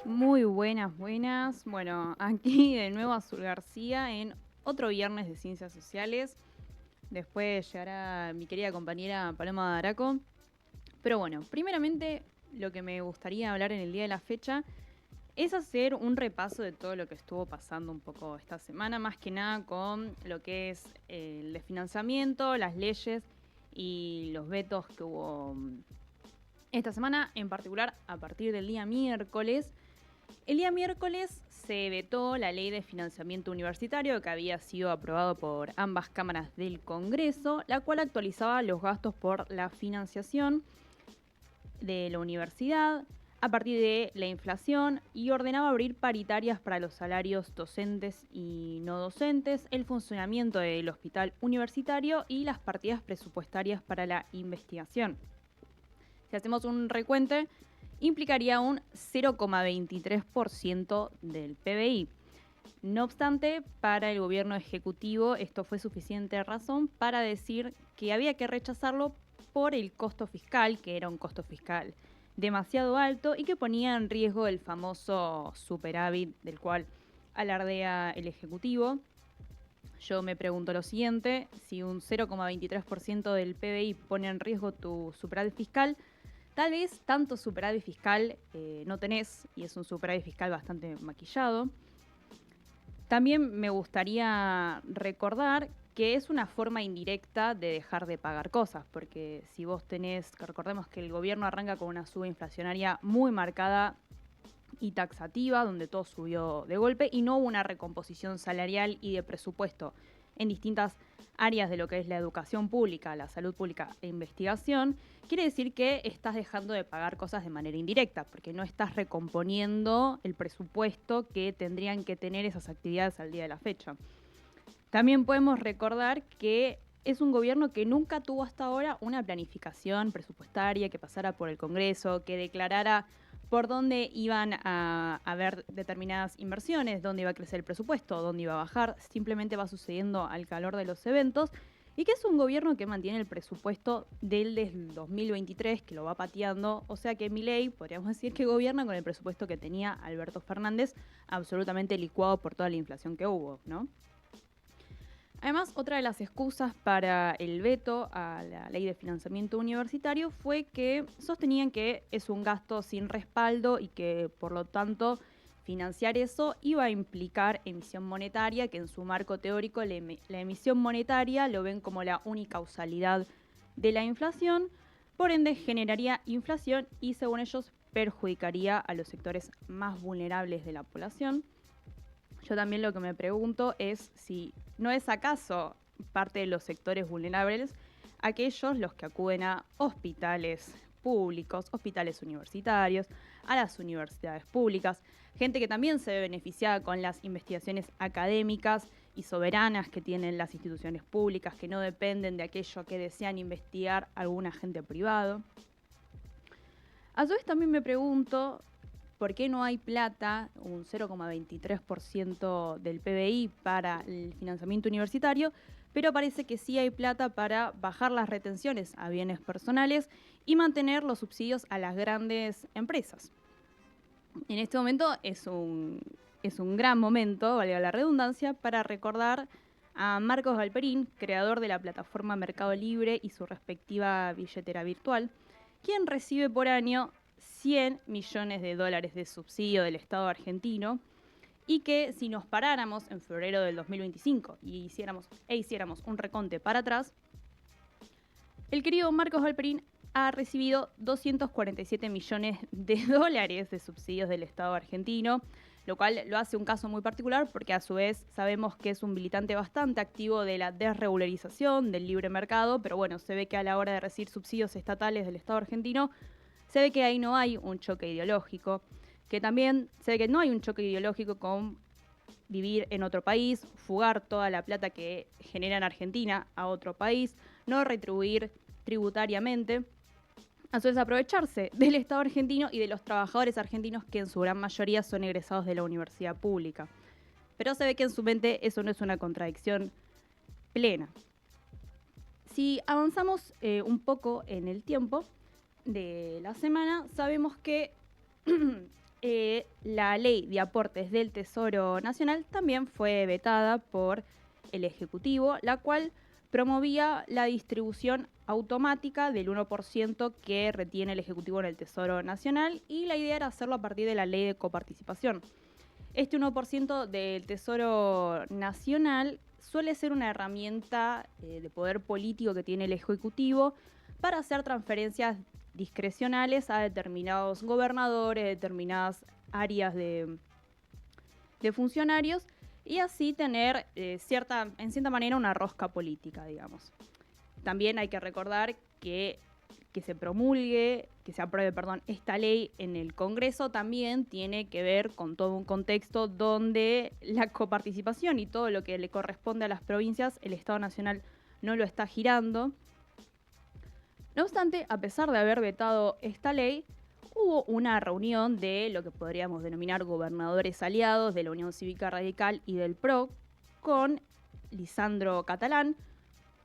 Muy buenas, buenas. Bueno, aquí de nuevo Azul García en otro viernes de Ciencias Sociales. Después llegará mi querida compañera Paloma Daraco. Pero bueno, primeramente lo que me gustaría hablar en el día de la fecha es hacer un repaso de todo lo que estuvo pasando un poco esta semana, más que nada con lo que es el desfinanciamiento, las leyes y los vetos que hubo esta semana, en particular a partir del día miércoles. El día miércoles se vetó la ley de financiamiento universitario que había sido aprobado por ambas cámaras del Congreso, la cual actualizaba los gastos por la financiación de la universidad a partir de la inflación y ordenaba abrir paritarias para los salarios docentes y no docentes, el funcionamiento del hospital universitario y las partidas presupuestarias para la investigación. Si hacemos un recuente, implicaría un 0,23% del PBI. No obstante, para el gobierno ejecutivo esto fue suficiente razón para decir que había que rechazarlo por el costo fiscal, que era un costo fiscal demasiado alto y que ponía en riesgo el famoso superávit del cual alardea el Ejecutivo. Yo me pregunto lo siguiente, si un 0,23% del PBI pone en riesgo tu superávit fiscal, tal vez tanto superávit fiscal no tenés, y es un superávit fiscal bastante maquillado. También me gustaría recordar que es una forma indirecta de dejar de pagar cosas, porque si vos tenés, recordemos que el gobierno arranca con una suba inflacionaria muy marcada y taxativa, donde todo subió de golpe y no hubo una recomposición salarial y de presupuesto en distintas áreas de lo que es la educación pública, la salud pública e investigación, quiere decir que estás dejando de pagar cosas de manera indirecta, porque no estás recomponiendo el presupuesto que tendrían que tener esas actividades al día de la fecha. También podemos recordar que es un gobierno que nunca tuvo hasta ahora una planificación presupuestaria que pasara por el Congreso, que declarara por dónde iban a haber determinadas inversiones, dónde iba a crecer el presupuesto, dónde iba a bajar, simplemente va sucediendo al calor de los eventos, y que es un gobierno que mantiene el presupuesto desde el 2023, que lo va pateando, o sea que Milei, podríamos decir que gobierna con el presupuesto que tenía Alberto Fernández, absolutamente licuado por toda la inflación que hubo, ¿no? Además, otra de las excusas para el veto a la ley de financiamiento universitario fue que sostenían que es un gasto sin respaldo y que, por lo tanto, financiar eso iba a implicar emisión monetaria, que en su marco teórico la emisión monetaria lo ven como la única causalidad de la inflación, por ende generaría inflación y, según ellos, perjudicaría a los sectores más vulnerables de la población. Yo también lo que me pregunto es si no es acaso parte de los sectores vulnerables aquellos los que acuden a hospitales públicos, hospitales universitarios, a las universidades públicas, gente que también se ve beneficiada con las investigaciones académicas y soberanas que tienen las instituciones públicas, que no dependen de aquello que desean investigar algún agente privado. A su vez también me pregunto por qué no hay plata, un 0,23% del PBI para el financiamiento universitario, pero parece que sí hay plata para bajar las retenciones a bienes personales y mantener los subsidios a las grandes empresas. En este momento es un gran momento, valga la redundancia, para recordar a Marcos Galperín, creador de la plataforma Mercado Libre y su respectiva billetera virtual, quien recibe por año 100 millones de dólares de subsidio del Estado argentino y que si nos paráramos en febrero del 2025 y hiciéramos un reconte para atrás, el querido Marcos Galperín ha recibido 247 millones de dólares de subsidios del Estado argentino, lo cual lo hace un caso muy particular porque a su vez sabemos que es un militante bastante activo de la desregularización, del libre mercado, pero bueno, se ve que a la hora de recibir subsidios estatales del Estado argentino, se ve que ahí no hay un choque ideológico, que también se ve que no hay un choque ideológico con vivir en otro país, fugar toda la plata que genera en Argentina a otro país, no retribuir tributariamente, a su vez aprovecharse del Estado argentino y de los trabajadores argentinos que en su gran mayoría son egresados de la universidad pública. Pero se ve que en su mente eso no es una contradicción plena. Si avanzamos un poco en el tiempo de la semana, sabemos que la ley de aportes del Tesoro Nacional también fue vetada por el Ejecutivo, la cual promovía la distribución automática del 1% que retiene el Ejecutivo en el Tesoro Nacional, y la idea era hacerlo a partir de la ley de coparticipación. Este 1% del Tesoro Nacional suele ser una herramienta de poder político que tiene el Ejecutivo para hacer transferencias discrecionales a determinados gobernadores, determinadas áreas de funcionarios, y así tener en cierta manera una rosca política, digamos. También hay que recordar que se apruebe, esta ley en el Congreso también tiene que ver con todo un contexto donde la coparticipación y todo lo que le corresponde a las provincias, el Estado Nacional no lo está girando. No obstante, a pesar de haber vetado esta ley, hubo una reunión de lo que podríamos denominar gobernadores aliados de la Unión Cívica Radical y del PRO con Lisandro Catalán,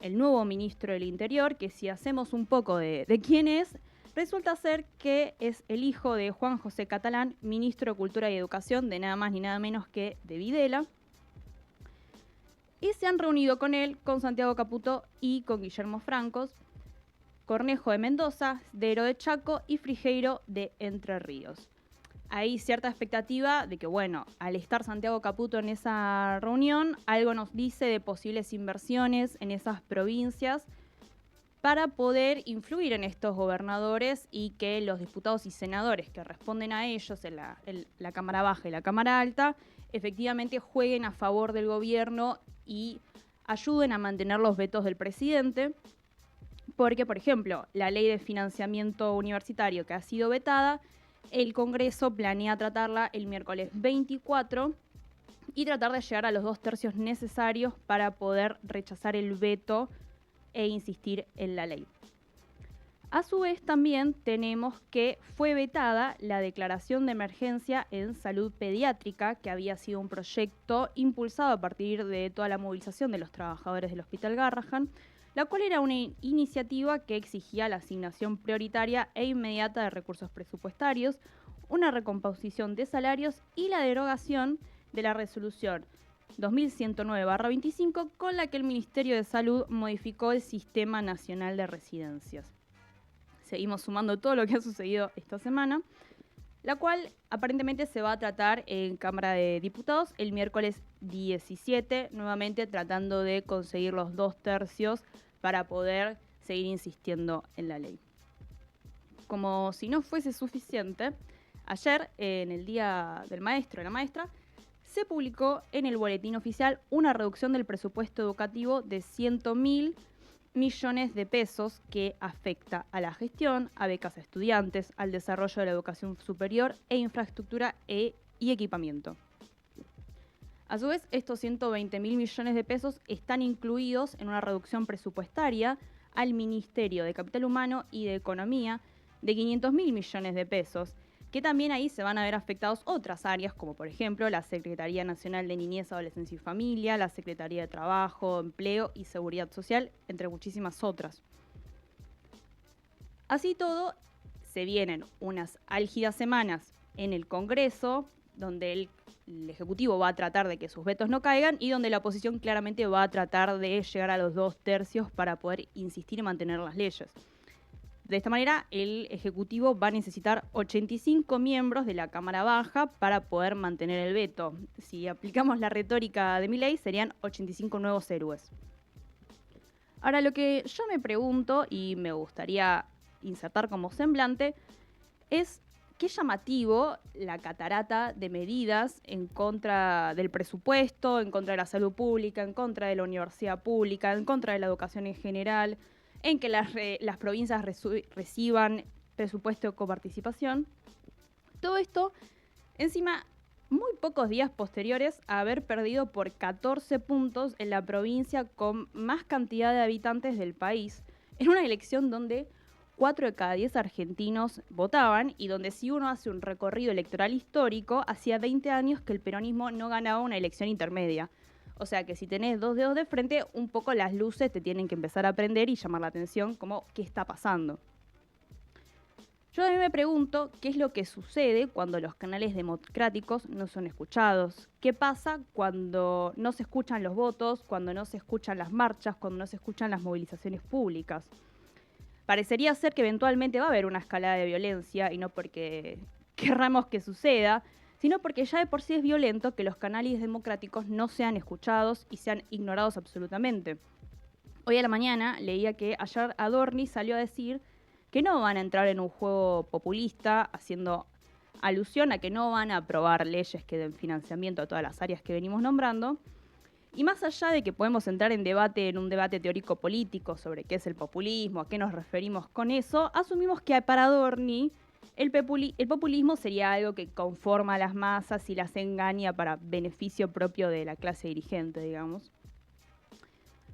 el nuevo ministro del Interior, que si hacemos un poco de quién es, resulta ser que es el hijo de Juan José Catalán, ministro de Cultura y Educación, de nada más ni nada menos que de Videla. Y se han reunido con él, con Santiago Caputo y con Guillermo Francos, Cornejo de Mendoza, Dero de Chaco y Frigeiro de Entre Ríos. Hay cierta expectativa de que, bueno, al estar Santiago Caputo en esa reunión, algo nos dice de posibles inversiones en esas provincias para poder influir en estos gobernadores y que los diputados y senadores que responden a ellos en la Cámara Baja y la Cámara Alta efectivamente jueguen a favor del gobierno y ayuden a mantener los vetos del presidente. Porque, por ejemplo, la ley de financiamiento universitario que ha sido vetada, el Congreso planea tratarla el miércoles 24 y tratar de llegar a los 2/3 necesarios para poder rechazar el veto e insistir en la ley. A su vez, también tenemos que fue vetada la declaración de emergencia en salud pediátrica, que había sido un proyecto impulsado a partir de toda la movilización de los trabajadores del Hospital Garrahan, la cual era una iniciativa que exigía la asignación prioritaria e inmediata de recursos presupuestarios, una recomposición de salarios y la derogación de la resolución 2109/25, con la que el Ministerio de Salud modificó el Sistema Nacional de Residencias. Seguimos sumando todo lo que ha sucedido esta semana, la cual aparentemente se va a tratar en Cámara de Diputados el miércoles 17, nuevamente tratando de conseguir los 2/3 para poder seguir insistiendo en la ley. Como si no fuese suficiente, ayer, en el Día del Maestro y la Maestra, se publicó en el Boletín Oficial una reducción del presupuesto educativo de 100.000 millones de pesos que afecta a la gestión, a becas a estudiantes, al desarrollo de la educación superior e infraestructura y equipamiento. A su vez, estos 120.000 millones de pesos están incluidos en una reducción presupuestaria al Ministerio de Capital Humano y de Economía de 500.000 millones de pesos, que también ahí se van a ver afectados otras áreas, como por ejemplo la Secretaría Nacional de Niñez, Adolescencia y Familia, la Secretaría de Trabajo, Empleo y Seguridad Social, entre muchísimas otras. Así todo, se vienen unas álgidas semanas en el Congreso, donde el Ejecutivo va a tratar de que sus vetos no caigan y donde la oposición claramente va a tratar de llegar a los 2/3 para poder insistir y mantener las leyes. De esta manera, el Ejecutivo va a necesitar 85 miembros de la Cámara Baja para poder mantener el veto. Si aplicamos la retórica de Milei, serían 85 nuevos héroes. Ahora, lo que yo me pregunto y me gustaría insertar como semblante es qué llamativo la catarata de medidas en contra del presupuesto, en contra de la salud pública, en contra de la universidad pública, en contra de la educación en general, en que las provincias reciban presupuesto de coparticipación. Todo esto, encima, muy pocos días posteriores a haber perdido por 14 puntos en la provincia con más cantidad de habitantes del país, en una elección donde 4 de cada 10 argentinos votaban y donde, si uno hace un recorrido electoral histórico, hacía 20 años que el peronismo no ganaba una elección intermedia. O sea que si tenés 2 dedos de frente, un poco las luces te tienen que empezar a prender y llamar la atención como qué está pasando. Yo a mí me pregunto qué es lo que sucede cuando los canales democráticos no son escuchados. ¿Qué pasa cuando no se escuchan los votos, cuando no se escuchan las marchas, cuando no se escuchan las movilizaciones públicas? Parecería ser que eventualmente va a haber una escalada de violencia, y no porque querramos que suceda, sino porque ya de por sí es violento que los canales democráticos no sean escuchados y sean ignorados absolutamente. Hoy a la mañana leía que ayer Adorni salió a decir que no van a entrar en un juego populista, haciendo alusión a que no van a aprobar leyes que den financiamiento a todas las áreas que venimos nombrando. Y más allá de que podemos entrar en un debate teórico-político sobre qué es el populismo, a qué nos referimos con eso, asumimos que para Adorni el populismo sería algo que conforma a las masas y las engaña para beneficio propio de la clase dirigente, digamos.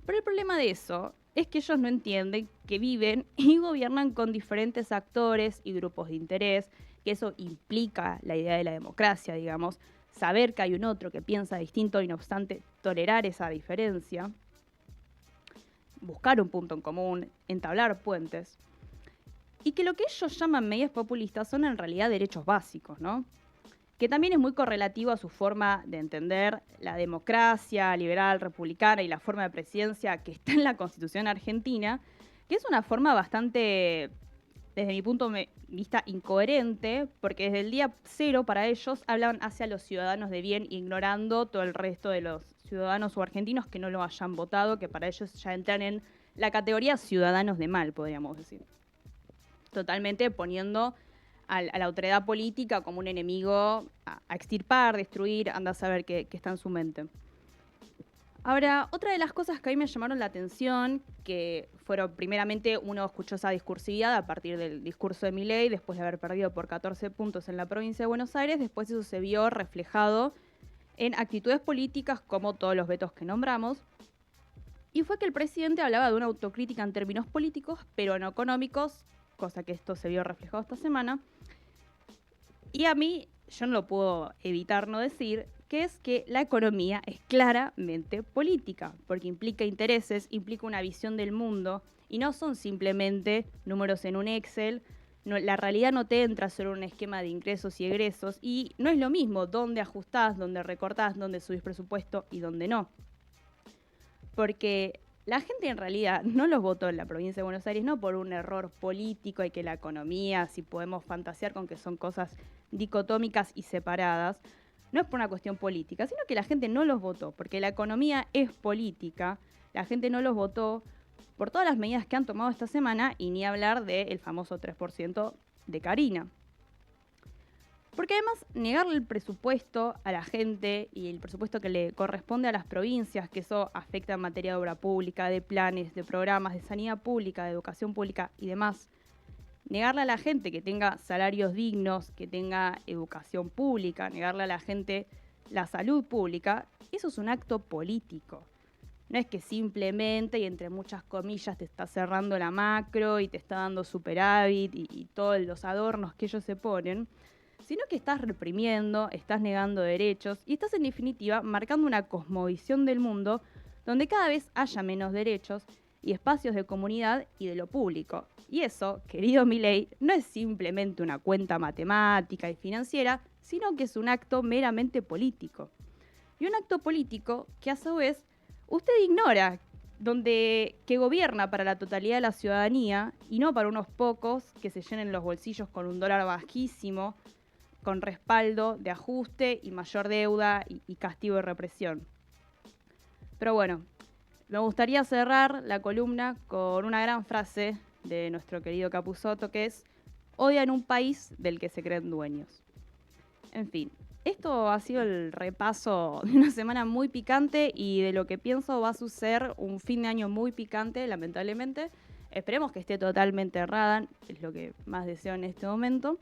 Pero el problema de eso es que ellos no entienden que viven y gobiernan con diferentes actores y grupos de interés, que eso implica la idea de la democracia, digamos, saber que hay un otro que piensa distinto y no obstante tolerar esa diferencia, buscar un punto en común, entablar puentes, y que lo que ellos llaman medidas populistas son en realidad derechos básicos, ¿no? Que también es muy correlativo a su forma de entender la democracia liberal, republicana y la forma de presidencia que está en la Constitución argentina, que es una forma bastante, desde mi punto de vista, incoherente, porque desde el día cero para ellos hablan hacia los ciudadanos de bien, ignorando todo el resto de los ciudadanos o argentinos que no lo hayan votado, que para ellos ya entran en la categoría ciudadanos de mal, podríamos decir. Totalmente poniendo a la autoridad política como un enemigo a extirpar, destruir, anda a saber qué está en su mente. Ahora, otra de las cosas que a mí me llamaron la atención, que fueron, primeramente, uno escuchó esa discursividad a partir del discurso de Milei, después de haber perdido por 14 puntos en la provincia de Buenos Aires, después eso se vio reflejado en actitudes políticas como todos los vetos que nombramos, y fue que el presidente hablaba de una autocrítica en términos políticos, pero no económicos, cosa que esto se vio reflejado esta semana. Y a mí, yo no lo puedo evitar no decir, que es que la economía es claramente política, porque implica intereses, implica una visión del mundo, y no son simplemente números en un Excel. No, la realidad no te entra solo en un esquema de ingresos y egresos, y no es lo mismo dónde ajustás, dónde recortás, dónde subís presupuesto y dónde no. Porque la gente en realidad no los votó en la provincia de Buenos Aires, no por un error político y que la economía, si podemos fantasear con que son cosas dicotómicas y separadas, no es por una cuestión política, sino que la gente no los votó, porque la economía es política, la gente no los votó por todas las medidas que han tomado esta semana, y ni hablar del famoso 3% de Carina. Porque además, negarle el presupuesto a la gente y el presupuesto que le corresponde a las provincias, que eso afecta en materia de obra pública, de planes, de programas, de sanidad pública, de educación pública y demás, negarle a la gente que tenga salarios dignos, que tenga educación pública, negarle a la gente la salud pública, eso es un acto político. No es que simplemente, y entre muchas comillas, te está cerrando la macro y te está dando superávit y todos los adornos que ellos se ponen, sino que estás reprimiendo, estás negando derechos y estás en definitiva marcando una cosmovisión del mundo donde cada vez haya menos derechos y espacios de comunidad y de lo público. Y eso, querido Milei, no es simplemente una cuenta matemática y financiera, sino que es un acto meramente político. Y un acto político que a su vez usted ignora, que gobierna para la totalidad de la ciudadanía y no para unos pocos que se llenen los bolsillos con un dólar bajísimo, con respaldo de ajuste y mayor deuda y castigo y represión. Pero bueno, me gustaría cerrar la columna con una gran frase de nuestro querido Capusotto, que es: odian un país del que se creen dueños. En fin, esto ha sido el repaso de una semana muy picante y de lo que pienso va a suceder un fin de año muy picante, lamentablemente. Esperemos que esté totalmente errada, es lo que más deseo en este momento.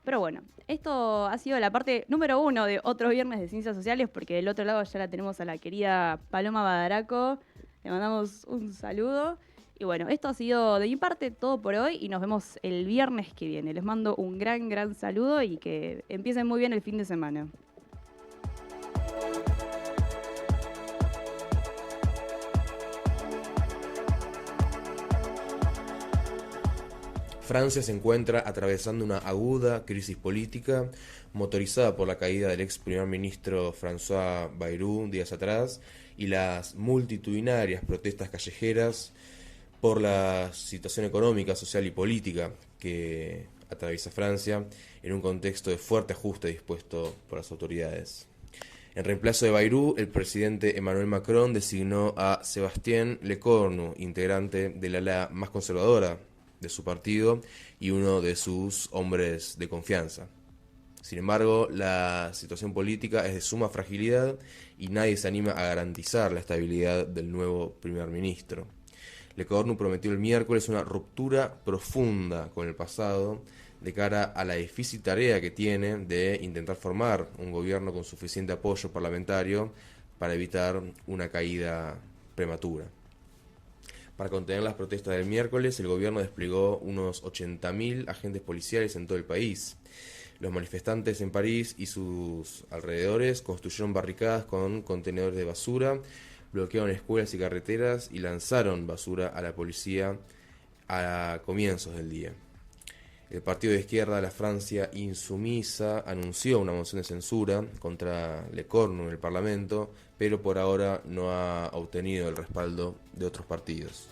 Pero bueno, esto ha sido la parte número 1 de otro viernes de Ciencias Sociales, porque del otro lado ya la tenemos a la querida Paloma Badaraco. Le mandamos un saludo. Y bueno, esto ha sido de mi parte todo por hoy y nos vemos el viernes que viene. Les mando un gran saludo y que empiecen muy bien el fin de semana. Francia se encuentra atravesando una aguda crisis política motorizada por la caída del ex primer ministro François Bayrou días atrás y las multitudinarias protestas callejeras por la situación económica, social y política que atraviesa Francia en un contexto de fuerte ajuste dispuesto por las autoridades. En reemplazo de Bayrou, el presidente Emmanuel Macron designó a Sébastien Lecornu, integrante del ala más conservadora de su partido y uno de sus hombres de confianza. Sin embargo, la situación política es de suma fragilidad y nadie se anima a garantizar la estabilidad del nuevo primer ministro. Lecornu prometió el miércoles una ruptura profunda con el pasado de cara a la difícil tarea que tiene de intentar formar un gobierno con suficiente apoyo parlamentario para evitar una caída prematura. Para contener las protestas del miércoles, el gobierno desplegó unos 80.000 agentes policiales en todo el país. Los manifestantes en París y sus alrededores construyeron barricadas con contenedores de basura, bloquearon escuelas y carreteras y lanzaron basura a la policía a comienzos del día. El partido de izquierda, la Francia Insumisa, anunció una moción de censura contra Lecornu en el Parlamento, pero por ahora no ha obtenido el respaldo de otros partidos.